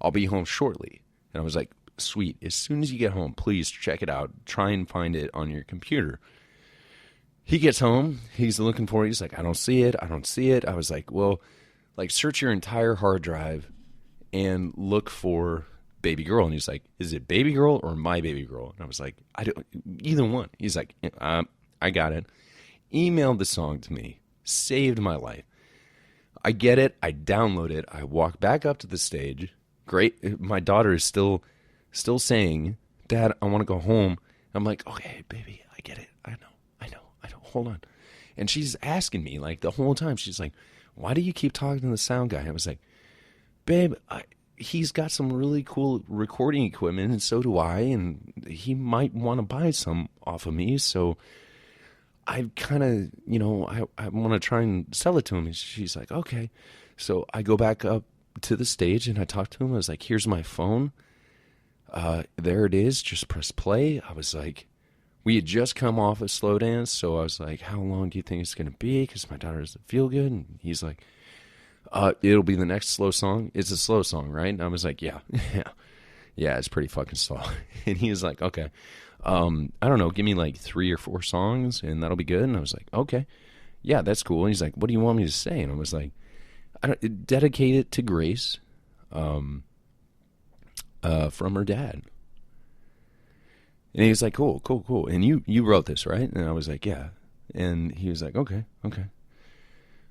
I'll be home shortly. And I was like, sweet. As soon as you get home, please check it out. Try and find it on your computer. He gets home. He's looking for it. He's like, I don't see it. I don't see it. I was like, well, like, search your entire hard drive and look for Baby Girl. And he's like, is it Baby Girl or My Baby Girl? And I was like, I don't, either one. He's like, I got it. Emailed the song to me. Saved my life. I get it. I download it. I walk back up to the stage. Great. My daughter is still saying, Dad, I want to go home. I'm like, okay, baby, I get it. I know. Hold on. And she's asking me, like, the whole time. She's like, why do you keep talking to the sound guy? I was like, babe, he's got some really cool recording equipment, and so do I, and he might want to buy some off of me, so I kind of, I want to try and sell it to him. And she's like, okay. So I go back up to the stage, and I talk to him. I was like, here's my phone. There it is. Just press play. I was like, we had just come off a slow dance, so I was like, how long do you think it's going to be? Because my daughter doesn't feel good. And he's like, it'll be the next slow song. It's a slow song, right? And I was like, yeah, it's pretty fucking slow. And he was like, okay, I don't know, give me like 3 or 4 songs, and that'll be good. And I was like, okay, yeah, that's cool. And he's like, what do you want me to say? And I was like, dedicate it to Grace, from her dad. And he was like, cool. And you wrote this, right? And I was like, yeah. And he was like, okay.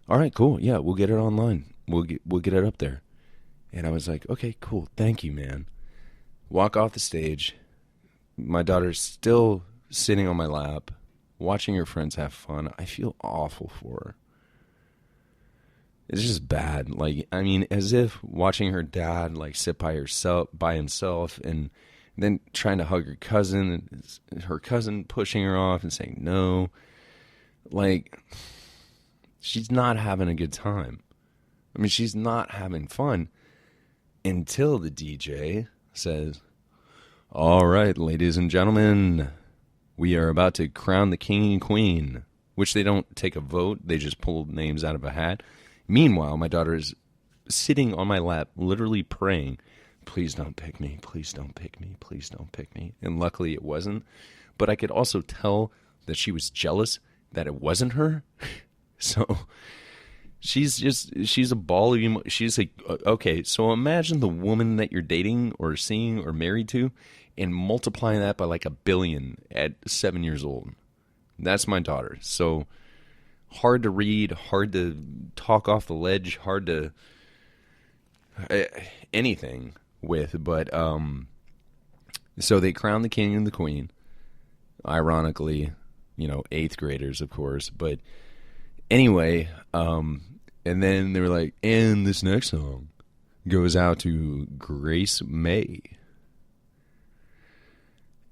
All right, cool. Yeah, we'll get it online. We'll get it up there. And I was like, okay, cool. Thank you, man. Walk off the stage. My daughter's still sitting on my lap, watching her friends have fun. I feel awful for her. It's just bad. Like, I mean, as if watching her dad, like, sit by himself, and then trying to hug her cousin, and her cousin pushing her off and saying no. Like, she's not having a good time. I mean, she's not having fun until the DJ says, all right, ladies and gentlemen, we are about to crown the king and queen, which they don't take a vote. They just pull names out of a hat. Meanwhile, my daughter is sitting on my lap, literally praying, please don't pick me, please don't pick me, please don't pick me. And luckily it wasn't. But I could also tell that she was jealous that it wasn't her. So she's a ball of she's like, okay, so imagine the woman that you're dating or seeing or married to and multiply that by like 1 billion at 7 years old. That's my daughter. So hard to read, hard to talk off the ledge, hard to anything with. But so they crowned the king and the queen. Ironically, 8th graders, of course. But anyway, and then they were like, and this next song goes out to Grace May.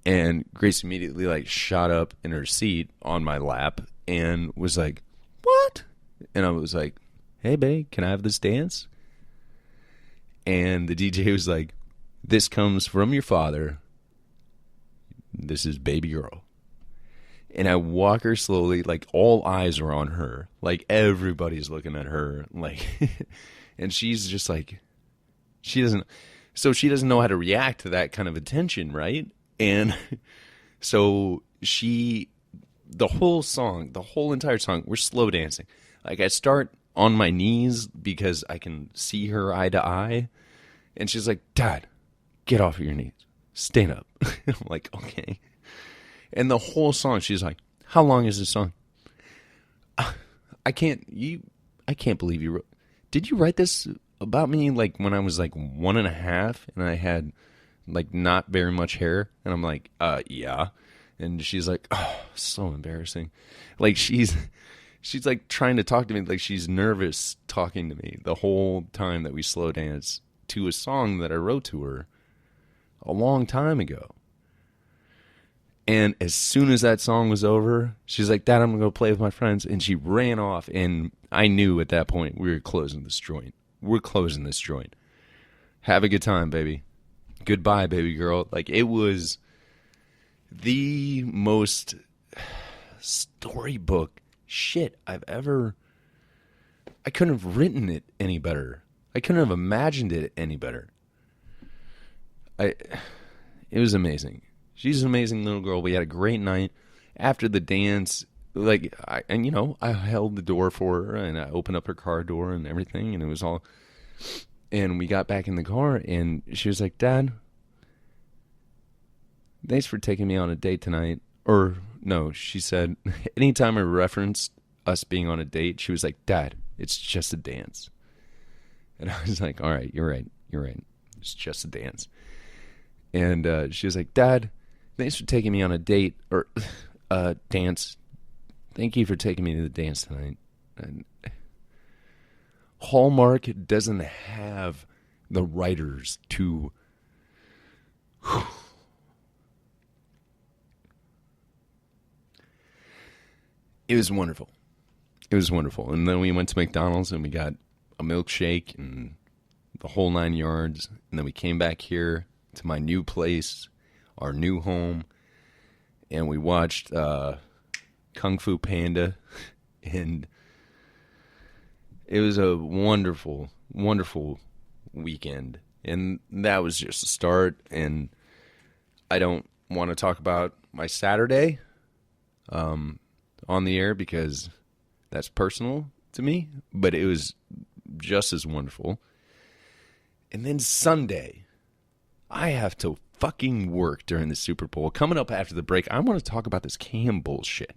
And Grace immediately like shot up in her seat on my lap and was like, what? And I was like, hey, babe, can I have this dance? And the DJ was like, this comes from your father. This is Baby Girl. And I walk her slowly, like all eyes are on her. Like everybody's looking at her. Like, and she's just like, she doesn't know how to react to that kind of attention, right? And so the whole entire song, we're slow dancing. Like I start on my knees because I can see her eye to eye. And she's like, Dad, get off of your knees. Stand up. I'm like, okay. And the whole song, she's like, how long is this song? I can't believe you wrote. Did you write this about me like when I was like 1.5 and I had like not very much hair? And I'm like, yeah. And she's like, oh, so embarrassing. Like she's like trying to talk to me, like she's nervous talking to me the whole time that we slow dance to a song that I wrote to her a long time ago. And as soon as that song was over, she's like, Dad, I'm going to go play with my friends. And she ran off. And I knew at that point we were closing this joint. We're closing this joint. Have a good time, baby. Goodbye, baby girl. Like, it was the most storybook shit I've ever... I couldn't have written it any better. I couldn't have imagined it any better. It was amazing. She's an amazing little girl. We had a great night. After the dance, I held the door for her, and I opened up her car door and everything, and it was all... And we got back in the car, and she was like, Dad, thanks for taking me on a date tonight. Or, no, she said, anytime I referenced us being on a date, she was like, Dad, it's just a dance. And I was like, all right, you're right. It's just a dance. And she was like, Dad, thanks for taking me on a date, or dance. Thank you for taking me to the dance tonight. And Hallmark doesn't have the writers to... It was wonderful. And then we went to McDonald's and we got a milkshake and the whole 9 yards. And then we came back here to my new place, our new home, and we watched Kung Fu Panda. And it was a wonderful, wonderful weekend. And that was just a start. And I don't want to talk about my Saturday on the air because that's personal to me, but it was just as wonderful. And then Sunday, I have to fucking work during the Super Bowl. Coming up after the break, I want to talk about this Cam bullshit.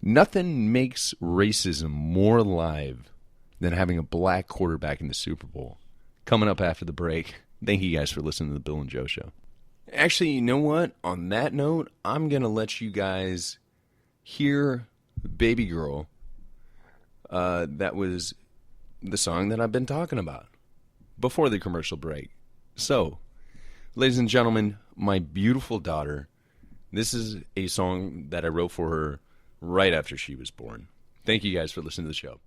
Nothing makes racism more alive than having a black quarterback in the Super Bowl. Coming up after the break. Thank you guys for listening to the Bill and Joe Show. Actually, you know what? On that note, I'm going to let you guys hear Baby Girl. That was the song that I've been talking about before the commercial break. So, ladies and gentlemen, my beautiful daughter, this is a song that I wrote for her right after she was born. Thank you guys for listening to the show.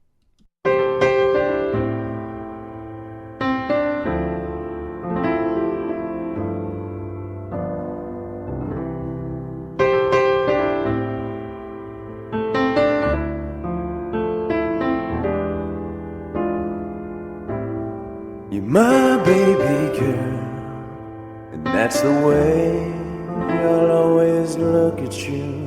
You're my baby girl, and that's the way I'll always look at you.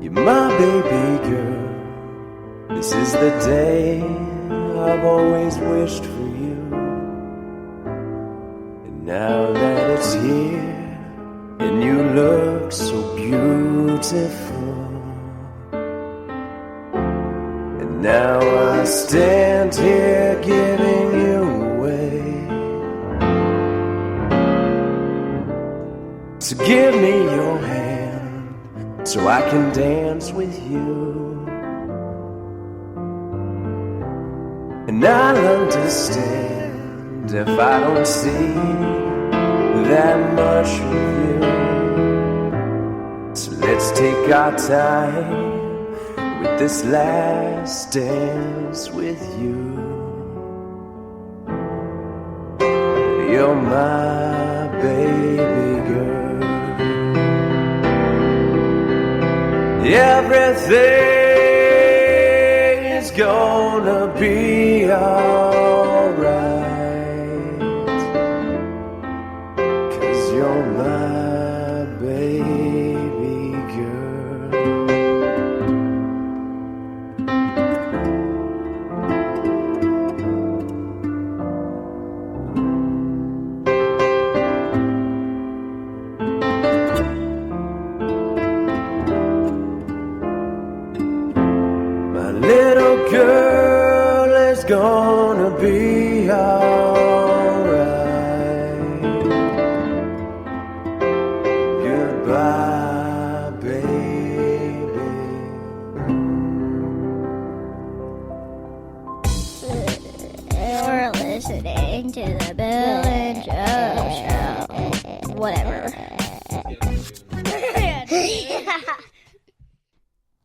You're my baby girl, this is the day I've always wished for you. And now that it's here, and you look so beautiful, and now I stand here giving you away. So give me your hand so I can dance with you. And I'll understand if I don't see that much of you. So let's take our time with this last dance with you. You're my baby girl. Everything is gonna be alright, 'cause you're my baby girl. Little girl is gonna be alright. Goodbye, baby. You're listening to the Bill and Joe Show. Whatever.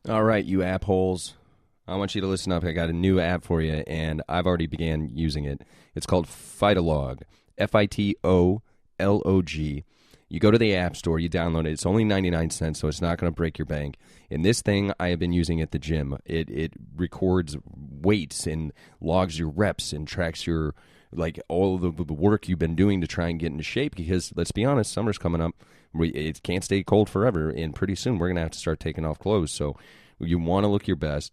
All right, you app holes. I want you to listen up. I got a new app for you, and I've already began using it. It's called Fitolog, Fitolog. You go to the App Store, you download it. It's only 99 cents, so it's not going to break your bank. And this thing I have been using at the gym. It records weights and logs your reps and tracks your, like, all the work you've been doing to try and get into shape, because, let's be honest, summer's coming up. It can't stay cold forever, and pretty soon we're going to have to start taking off clothes. So you want to look your best.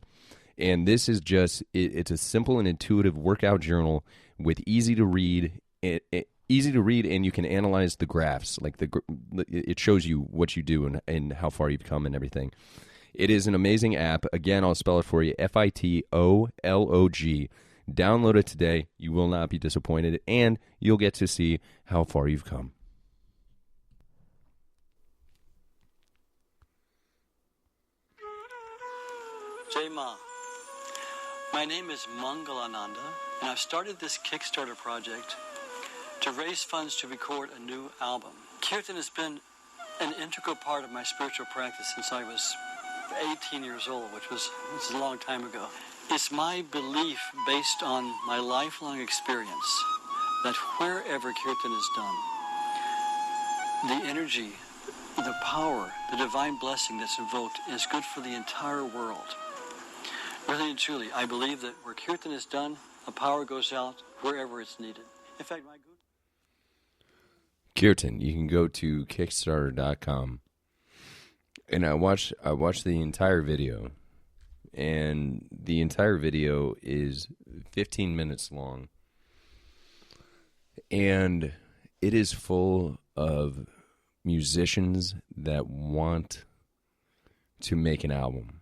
And this is just, it's a simple and intuitive workout journal with easy to read, and you can analyze the graphs. Like it shows you what you do and how far you've come and everything. It is an amazing app. Again, I'll spell it for you, FITOLOG. Download it today. You will not be disappointed, and you'll get to see how far you've come. Jai Ma. My name is Mangalananda, and I've started this Kickstarter project to raise funds to record a new album. Kirtan has been an integral part of my spiritual practice since I was 18 years old, which was a long time ago. It's my belief, based on my lifelong experience, that wherever Kirtan is done, the energy, the power, the divine blessing that's invoked is good for the entire world. Really and truly, I believe that where Kirtan is done, the power goes out wherever it's needed. In fact, my guru... Kirtan, you can go to Kickstarter.com, and I watched the entire video, and the entire video is 15 minutes long, and it is full of musicians that want to make an album.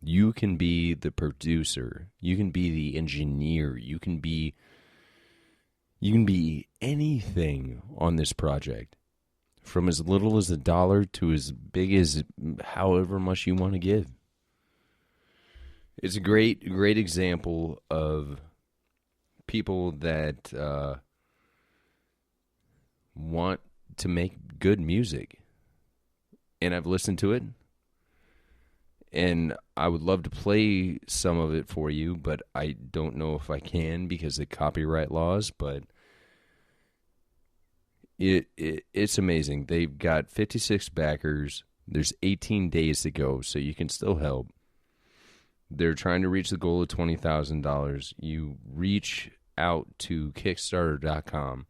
You can be the producer. You can be the engineer. You can be anything on this project, from as little as $1 to as big as however much you want to give. It's a great example of people that want to make good music. And I've listened to it, and I would love to play some of it for you, but I don't know if I can because of copyright laws. But it's amazing. They've got 56 backers. There's 18 days to go, so you can still help. They're trying to reach the goal of $20,000. You reach out to Kickstarter.com,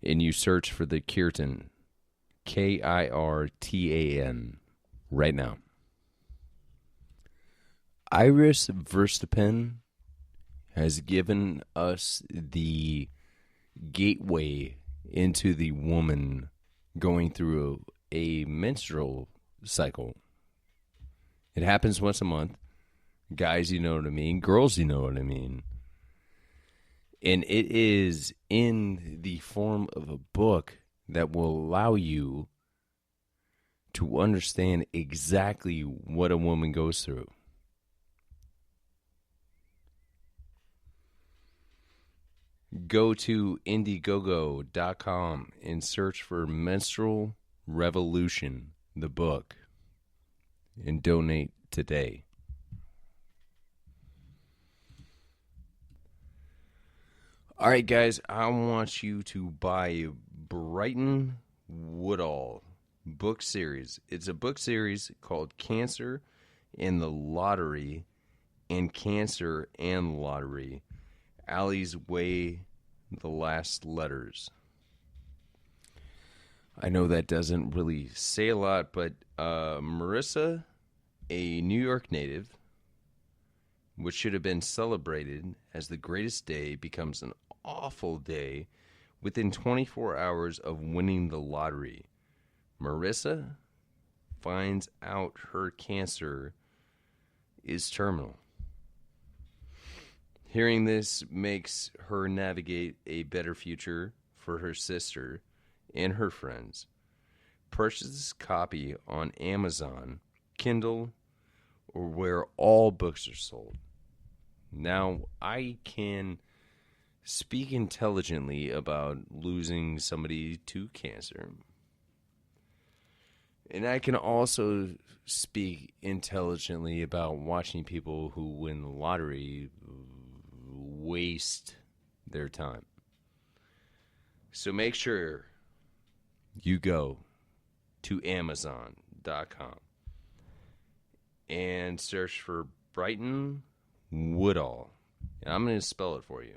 and you search for the Kirtan, Kirtan, right now. Iris Verstappen has given us the gateway into the woman going through a menstrual cycle. It happens once a month. Guys, you know what I mean. Girls, you know what I mean. And it is in the form of a book that will allow you to understand exactly what a woman goes through. Go to Indiegogo.com and search for Menstrual Revolution, the book, and donate today. All right, guys, I want you to buy Brighton Woodall book series. It's a book series called Cancer and the Lottery and Cancer and Lottery. Allie's Way, the Last Letters. I know that doesn't really say a lot, but Marissa, a New York native, which should have been celebrated as the greatest day, becomes an awful day within 24 hours of winning the lottery. Marissa finds out her cancer is terminal. Hearing this makes her navigate a better future for her sister and her friends. Purchase this copy on Amazon, Kindle, or where all books are sold. Now, I can speak intelligently about losing somebody to cancer. And I can also speak intelligently about watching people who win the lottery waste their time. So make sure you go to Amazon.com and search for Brighton Woodall. And I'm going to spell it for you.